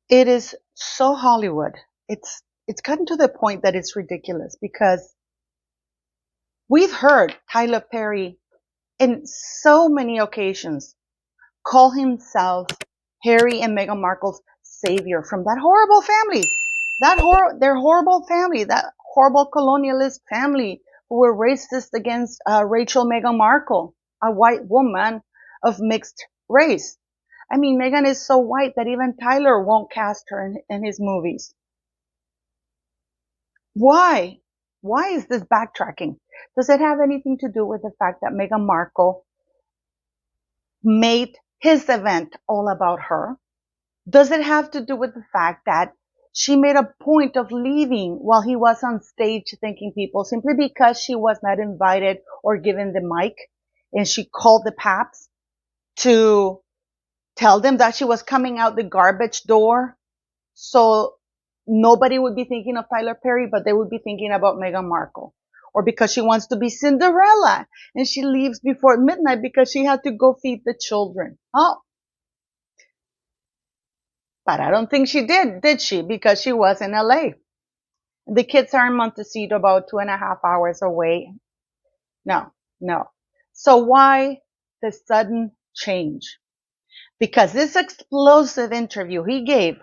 It is so Hollywood. It's gotten to the point that it's ridiculous because we've heard Tyler Perry in so many occasions call himself Harry and Meghan Markle's savior from that horrible family, their horrible family, that horrible colonialist family who were racist against Rachel Meghan Markle, a white woman of mixed race. I mean, Meghan is so white that even Tyler won't cast her in his movies. Why? Why is this backtracking? Does it have anything to do with the fact that Meghan Markle made his event all about her? Does it have to do with the fact that she made a point of leaving while he was on stage thanking people simply because she was not invited or given the mic, and she called the Paps to tell them that she was coming out the garbage door so nobody would be thinking of Tyler Perry, but they would be thinking about Meghan Markle? Or because she wants to be Cinderella and she leaves before midnight because she had to go feed the children. Oh, but I don't think she did she? Because she was in LA. The kids are in Montecito, about 2.5 hours away. No, no. So why the sudden change? Because this explosive interview he gave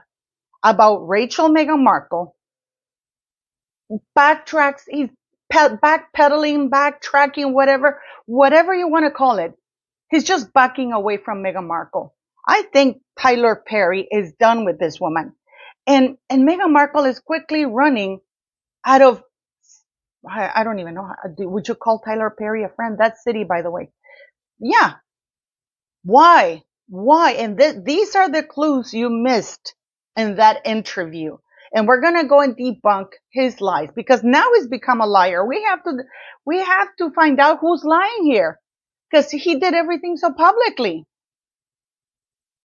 about Rachel Meghan Markle backtracks, he's backpedaling, backtracking, whatever you want to call it. He's just backing away from Meghan Markle. I think Tyler Perry is done with this woman. And Meghan Markle is quickly running out of, I don't even know, would you call Tyler Perry a friend? That's city, by the way. Yeah. Why? Why? And these are the clues you missed in that interview. And we're going to go and debunk his lies because now he's become a liar. We have to find out who's lying here because he did everything so publicly.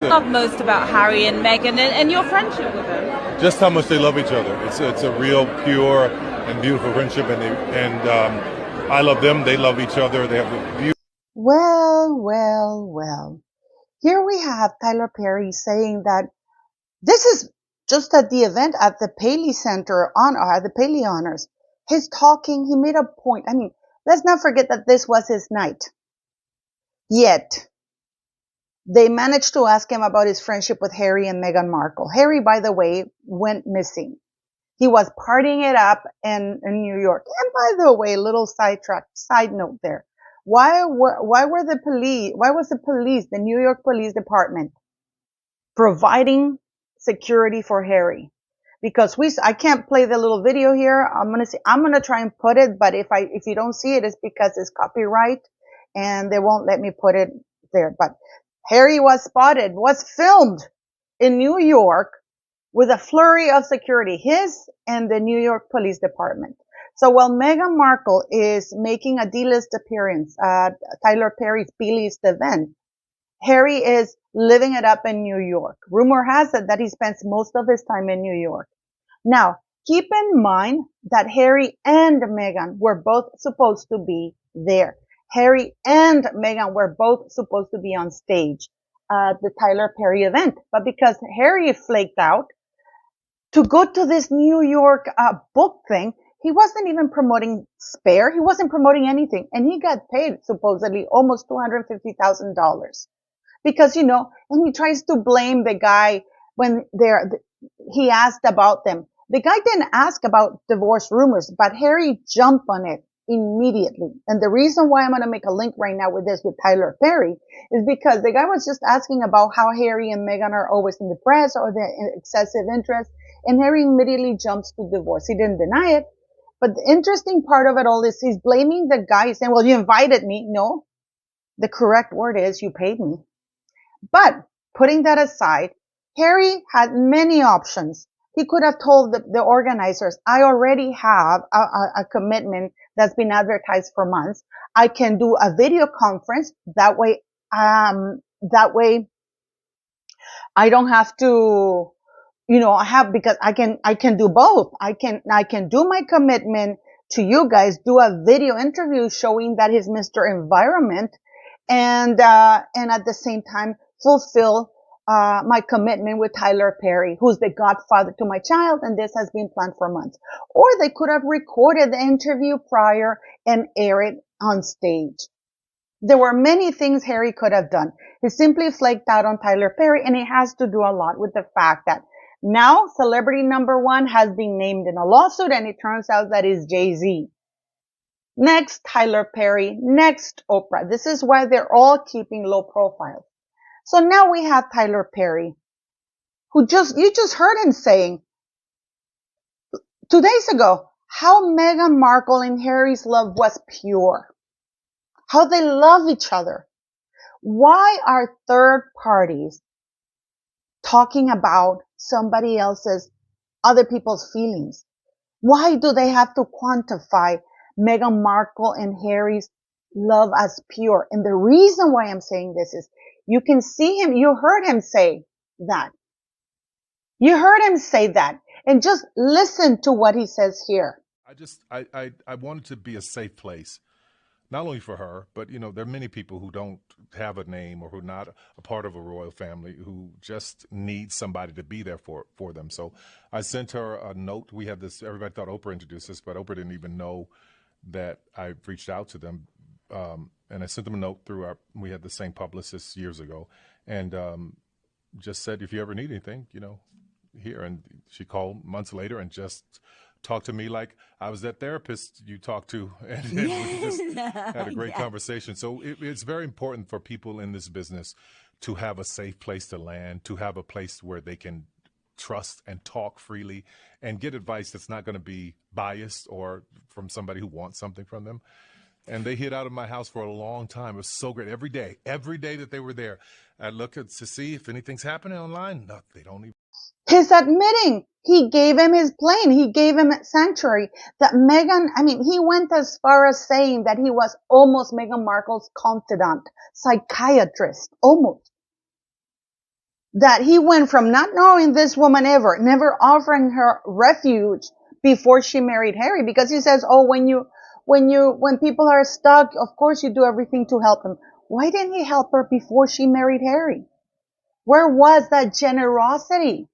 Love most about Harry and Meghan and your friendship with them? Just how much they love each other. It's a real pure and beautiful friendship, and I love them. They love each other. They have a beautiful. Well. Here we have Tyler Perry saying that this is just at the event at the Paley Center at the Paley Honors. He's talking. He made a point. I mean, let's not forget that this was his night. Yet they managed to ask him about his friendship with Harry and Meghan Markle. Harry, by the way, went missing. He was partying it up in New York. And by the way, little side note there. Why was the police, the New York Police Department, providing security for Harry? Because I can't play the little video here. I'm gonna try and put it, but if you don't see it, it's because it's copyright and they won't let me put it there. But Harry was filmed in New York with a flurry of security, his and the New York Police Department. So while Meghan Markle is making a D-list appearance at Tyler Perry's B-list event, Harry is living it up in New York. Rumor has it that he spends most of his time in New York. Now, keep in mind that Harry and Meghan were both supposed to be there. Harry and Meghan were both supposed to be on stage at the Tyler Perry event. But because Harry flaked out to go to this New York book thing, he wasn't even promoting Spare. He wasn't promoting anything. And he got paid supposedly almost $250,000. Because, and he tries to blame the guy when he asked about them. The guy didn't ask about divorce rumors, but Harry jumped on it immediately. And the reason why I'm going to make a link right now with Tyler Perry is because the guy was just asking about how Harry and Meghan are always in the press or the excessive interest. And Harry immediately jumps to divorce. He didn't deny it. But the interesting part of it all is he's blaming the guy, saying, well, you invited me. No, the correct word is you paid me. But putting that aside, Harry had many options. He could have told the organizers, I already have a commitment that's been advertised for months. I can do a video conference. That way I don't have to, because I can do both. I can do my commitment to you guys, do a video interview showing that he's Mr. Environment, and at the same time fulfill my commitment with Tyler Perry, who's the godfather to my child, and this has been planned for months. Or they could have recorded the interview prior and air it on stage. There were many things Harry could have done. He simply flaked out on Tyler Perry, and it has to do a lot with the fact that now celebrity number one has been named in a lawsuit, and it turns out that is Jay-Z. Next, Tyler Perry. Next, Oprah. This is why they're all keeping low profile. So now we have Tyler Perry, who you just heard him saying 2 days ago how Meghan Markle and Harry's love was pure, how they love each other. Why are third parties talking about somebody else's, other people's feelings? Why do they have to quantify Meghan Markle and Harry's love as pure? And the reason why I'm saying this is you can see him, you heard him say that. You heard him say that. And just listen to what he says here. I want it to be a safe place, not only for her, but, there are many people who don't have a name or who are not a part of a royal family who just need somebody to be there for them. So I sent her a note. We have this, everybody thought Oprah introduced us, but Oprah didn't even know that I reached out to them. And I sent them a note we had the same publicist years ago, and just said, if you ever need anything, here. And she called months later and just talked to me like I was that therapist you talked to, and we just had a great conversation. So it's very important for people in this business to have a safe place to land, to have a place where they can trust and talk freely and get advice that's not going to be biased or from somebody who wants something from them. And they hid out of my house for a long time. It was so great. Every day that they were there, I'd look to see if anything's happening online. No, they don't even. He's admitting he gave him his plane. He gave him sanctuary. That he went as far as saying that he was almost Meghan Markle's confidant, psychiatrist, almost. That he went from not knowing this woman ever, never offering her refuge before she married Harry, because he says, oh, when people are stuck, of course you do everything to help them. Why didn't he help her before she married Harry? Where was that generosity?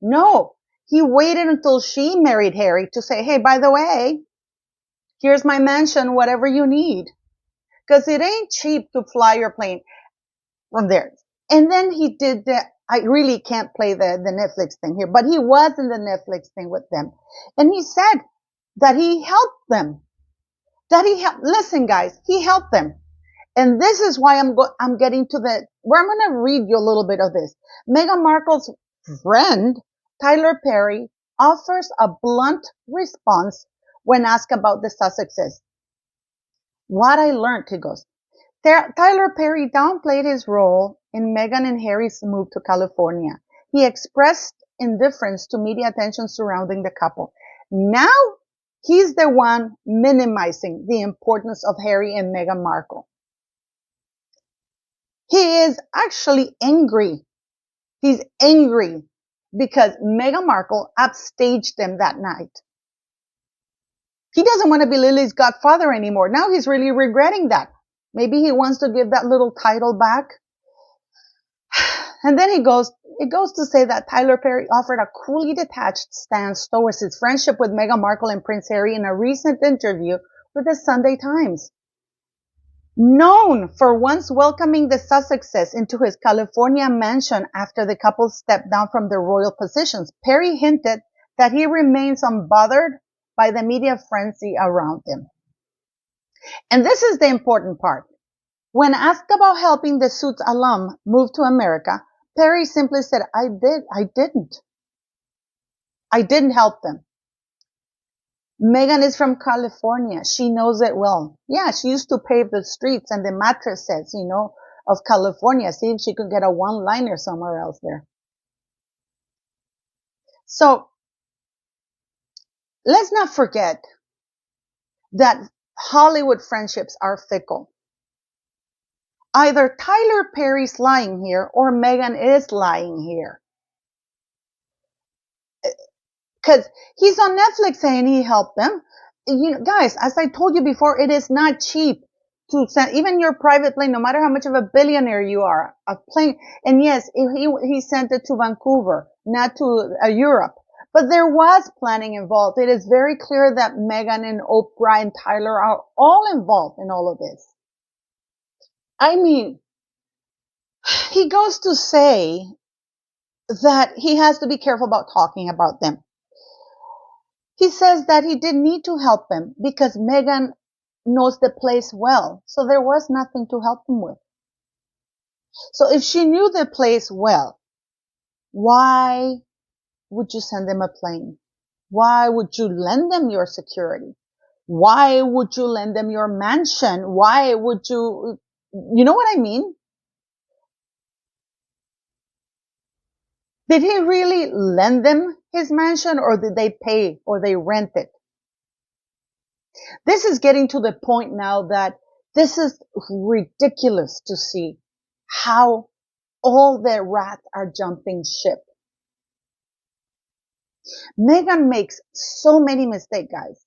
No, he waited until she married Harry to say, hey, by the way, here's my mansion, whatever you need. Because it ain't cheap to fly your plane from there. And then he did I really can't play the Netflix thing here, but he was in the Netflix thing with them. And he said that he helped them. Listen, guys, he helped them. And this is why I'm getting to where I'm going to read you a little bit of this. Meghan Markle's friend, Tyler Perry, offers a blunt response when asked about the Sussexes. What I learned, he goes, Tyler Perry downplayed his role in Meghan and Harry's move to California. He expressed indifference to media attention surrounding the couple. Now he's the one minimizing the importance of Harry and Meghan Markle. He is actually angry. He's angry because Meghan Markle upstaged them that night. He doesn't want to be Lili's godfather anymore. Now he's really regretting that. Maybe he wants to give that little title back. And then it goes to say that Tyler Perry offered a coolly detached stance towards his friendship with Meghan Markle and Prince Harry in a recent interview with the Sunday Times. Known for once welcoming the Sussexes into his California mansion after the couple stepped down from their royal positions, Perry hinted that he remains unbothered by the media frenzy around him. And this is the important part. When asked about helping the Suits alum move to America, Perry simply said, I didn't help them. Meghan is from California. She knows it well. Yeah, she used to pave the streets and the mattresses, of California. See if she could get a one-liner somewhere else there. So, let's not forget that Hollywood friendships are fickle. Either Tyler Perry's lying here or Meghan is lying here. Because he's on Netflix saying he helped them. Guys, as I told you before, it is not cheap to send even your private plane, no matter how much of a billionaire you are, a plane. And yes, he sent it to Vancouver, not to Europe. But there was planning involved. It is very clear that Meghan and Oprah and Tyler are all involved in all of this. I mean, he goes to say that he has to be careful about talking about them. He says that he didn't need to help them because Meghan knows the place well. So there was nothing to help him with. So if she knew the place well, why would you send them a plane? Why would you lend them your security? Why would you lend them your mansion? Why would you know what I mean? Did he really lend them his mansion, or did they pay or they rent it? This is getting to the point now that this is ridiculous to see how all the rats are jumping ship. Meghan makes so many mistakes, guys.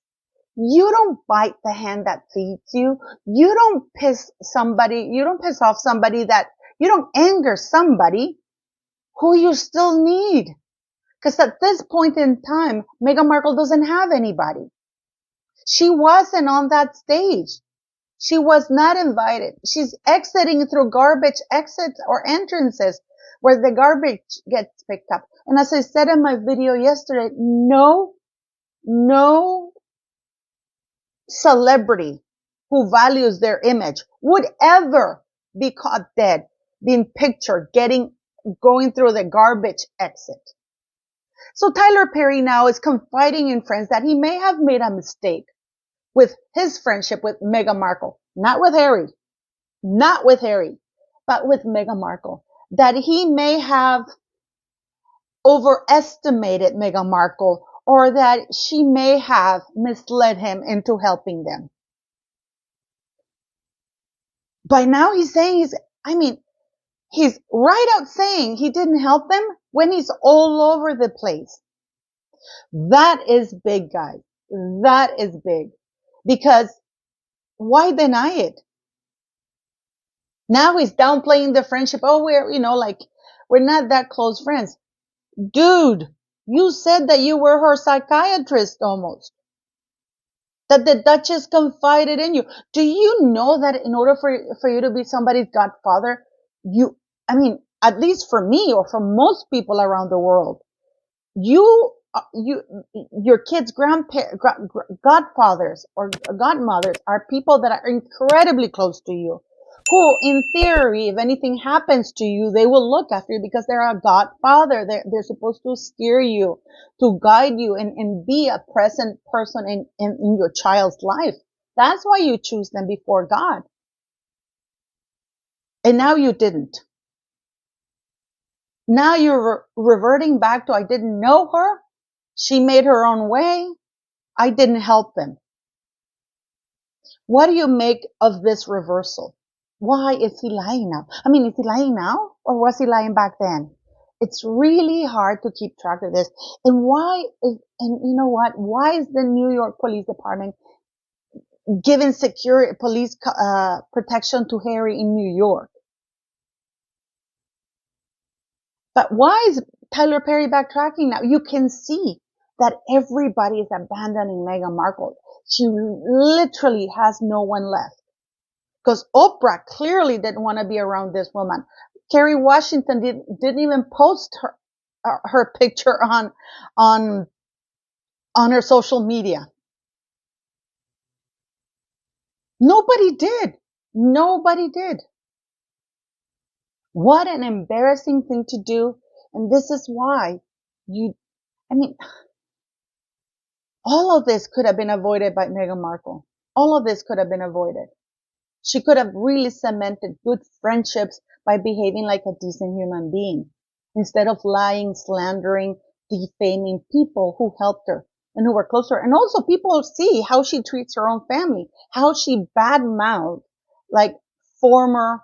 You don't bite the hand that feeds you. You don't piss off somebody you don't anger somebody who you still need. Because at this point in time, Meghan Markle doesn't have anybody. She wasn't on that stage. She was not invited. She's exiting through garbage exits or entrances where the garbage gets picked up. And as I said in my video yesterday, no celebrity who values their image would ever be caught dead, being pictured, going through the garbage exit. So Tyler Perry now is confiding in friends that he may have made a mistake with his friendship with Meghan Markle, not with Harry, but with Meghan Markle, that he may have overestimated Meghan Markle, or that she may have misled him into helping them. By now he's saying he's right out saying he didn't help them when he's all over the place. That is big, guys. That is big. Because why deny it? Now he's downplaying the friendship. Oh, we're not that close friends. Dude, you said that you were her psychiatrist almost. That the Duchess confided in you. Do you know that in order for you to be somebody's godfather, at least for me or for most people around the world, your kids' godfathers or godmothers are people that are incredibly close to you, who, in theory, if anything happens to you, they will look after you because they're a godfather. They're supposed to steer you, to guide you, and be a present person in your child's life. That's why you choose them before God. And now you didn't. Now you're reverting back to, I didn't know her. She made her own way. I didn't help them. What do you make of this reversal? Why is he lying now? Is he lying now, or was he lying back then? It's really hard to keep track of this. And you know what? Why is the New York Police Department giving police protection to Harry in New York? But why is Tyler Perry backtracking now? You can see that everybody is abandoning Meghan Markle. She literally has no one left. Because Oprah clearly didn't want to be around this woman. Kerry Washington didn't even post her picture on her social media. Nobody did. What an embarrassing thing to do. And this is why all of this could have been avoided by Meghan Markle. All of this could have been avoided. She could have really cemented good friendships by behaving like a decent human being, instead of lying, slandering, defaming people who helped her and who were close to her. And also people see how she treats her own family, how she badmouthed like former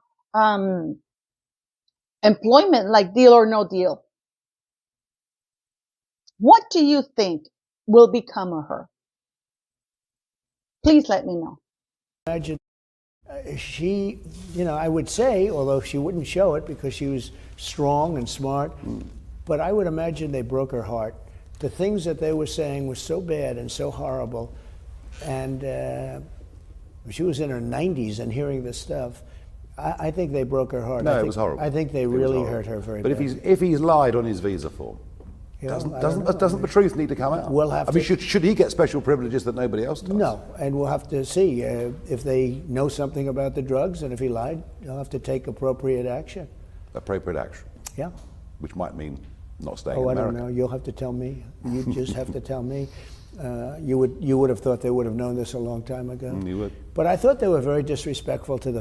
employment, like Deal or No Deal. What do you think will become of her? Please let me know. Imagine she, I would say, although she wouldn't show it because she was strong and smart, but I would imagine they broke her heart. The things that they were saying were so bad and so horrible, and she was in her 90s and hearing this stuff. I think they broke her heart. No, it was horrible. I think they really hurt her very badly. badly. But if he's lied on his visa form, doesn't the truth need to come out? We'll have to. Should he get special privileges that nobody else does? No, and we'll have to see if they know something about the drugs, and if he lied, they'll have to take appropriate action. Appropriate action. Yeah. Which might mean not staying Oh, in I America. don't know. You'll have to tell me. You just have to tell me. You would have thought they would have known this a long time ago. You would. But I thought they were very disrespectful to the